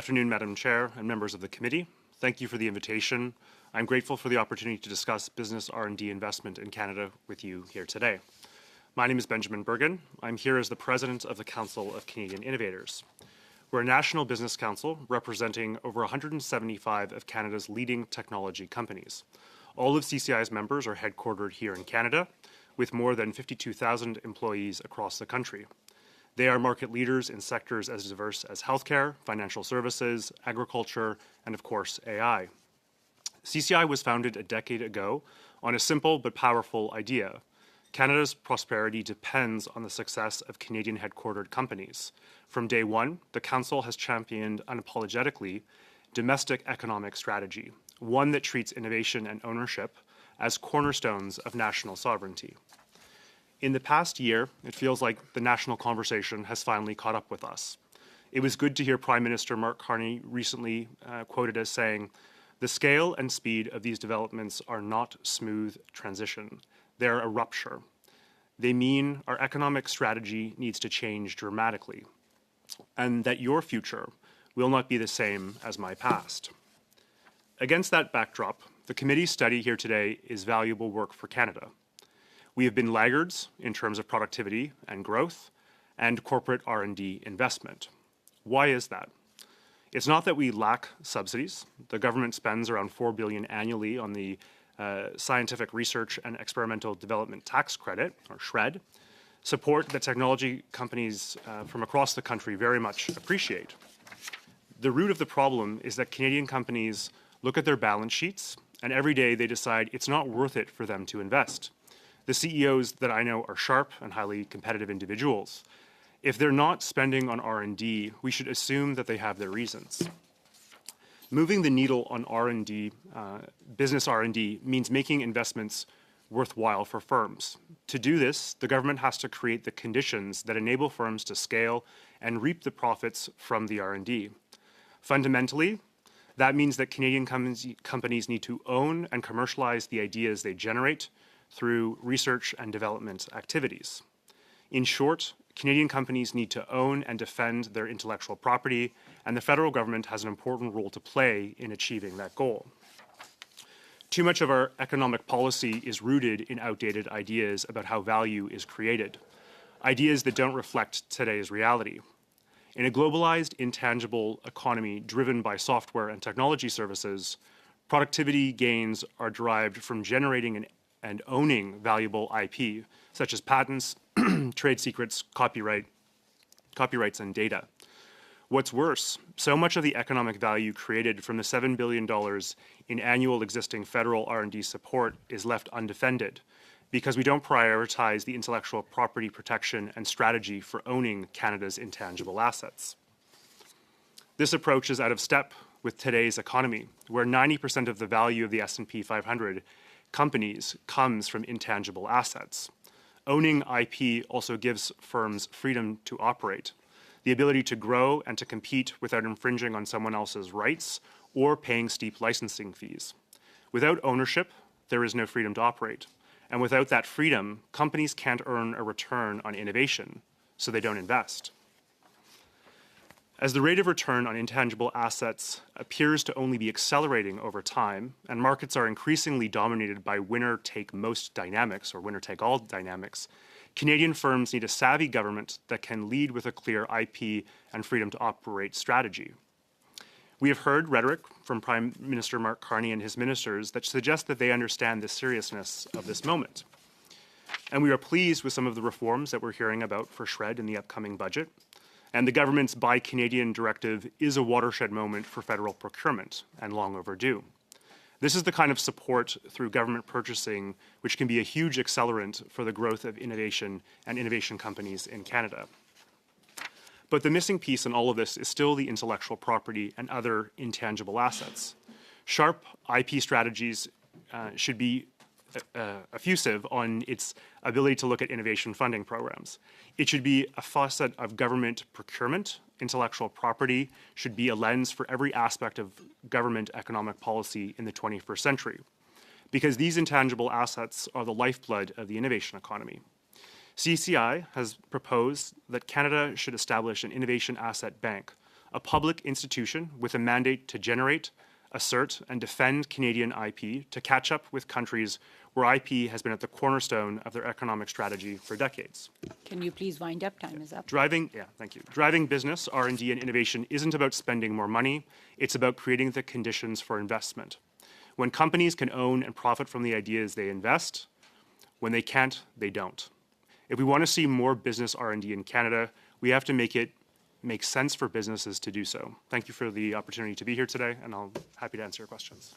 Good afternoon, Madam Chair and members of the committee. Thank you for the invitation. I'm grateful for the opportunity to discuss business R&D investment in Canada with you here today. My name is Benjamin Bergen. I'm here as the President of the Council of Canadian Innovators. We're a national business council representing over 175 of Canada's leading technology companies. All of CCI's members are headquartered here in Canada, with more than 52,000 employees across the country. They are market leaders in sectors as diverse as healthcare, financial services, agriculture, and of course, AI. CCI was founded a decade ago on a simple but powerful idea. Canada's prosperity depends on the success of Canadian headquartered companies. From day one, the Council has championed unapologetically domestic economic strategy, one that treats innovation and ownership as cornerstones of national sovereignty. In the past year, it feels like the national conversation has finally caught up with us. It was good to hear Prime Minister Mark Carney recently quoted as saying, "The scale and speed of these developments are not smooth transition. They're a rupture. They mean our economic strategy needs to change dramatically, and that your future will not be the same as my past." Against that backdrop, the committee's study here today is valuable work for Canada. We have been laggards in terms of productivity and growth and corporate R&D investment. Why is that? It's not that we lack subsidies. The government spends around $4 billion annually on the Scientific Research and Experimental Development Tax Credit, or SR&ED, support that technology companies from across the country very much appreciate. The root of the problem is that Canadian companies look at their balance sheets and every day they decide it's not worth it for them to invest. The CEOs that I know are sharp and highly competitive individuals. If they're not spending on R&D, we should assume that they have their reasons. Moving the needle on R&D, business R&D, means making investments worthwhile for firms. To do this, the government has to create the conditions that enable firms to scale and reap the profits from the R&D. Fundamentally, that means that Canadian companies need to own and commercialize the ideas they generate through research and development activities. In short, Canadian companies need to own and defend their intellectual property, and the federal government has an important role to play in achieving that goal. Too much of our economic policy is rooted in outdated ideas about how value is created, ideas that don't reflect today's reality. In a globalized, intangible economy driven by software and technology services, productivity gains are derived from generating and owning valuable IP, such as patents, trade secrets, copyrights, and data. What's worse, so much of the economic value created from the $7 billion in annual existing federal R&D support is left undefended because we don't prioritize the intellectual property protection and strategy for owning Canada's intangible assets. This approach is out of step with today's economy, where 90% of the value of the S&P 500 companies comes from intangible assets. Owning IP also gives firms freedom to operate, the ability to grow and to compete without infringing on someone else's rights or paying steep licensing fees. Without ownership, there is no freedom to operate. And without that freedom, companies can't earn a return on innovation, so they don't invest. As the rate of return on intangible assets appears to only be accelerating over time, and markets are increasingly dominated by winner-take-most dynamics, or winner-take-all dynamics, Canadian firms need a savvy government that can lead with a clear IP and freedom to operate strategy. We have heard rhetoric from Prime Minister Mark Carney and his ministers that suggests that they understand the seriousness of this moment. And we are pleased with some of the reforms that we're hearing about for SR&ED in the upcoming budget. And the government's Buy Canadian directive is a watershed moment for federal procurement, and long overdue. This is the kind of support through government purchasing which can be a huge accelerant for the growth of innovation and innovation companies in Canada. But the missing piece in all of this is still the intellectual property and other intangible assets. Sharp IP strategies should be effusive on its ability to look at innovation funding programs. It should be a facet of government procurement. Intellectual property should be a lens for every aspect of government economic policy in the 21st century, because these intangible assets are the lifeblood of the innovation economy. CCI has proposed that Canada should establish an innovation asset bank, a public institution with a mandate to generate, assert, and defend Canadian IP to catch up with countries where IP has been at the cornerstone of their economic strategy for decades. Can you please wind up? Time is up. Thank you. Driving business, R&D, and innovation isn't about spending more money. It's about creating the conditions for investment. When companies can own and profit from the ideas they invest, when they can't, they don't. If we want to see more business R&D in Canada, we have to make it make sense for businesses to do so. Thank you for the opportunity to be here today, and I'm happy to answer your questions.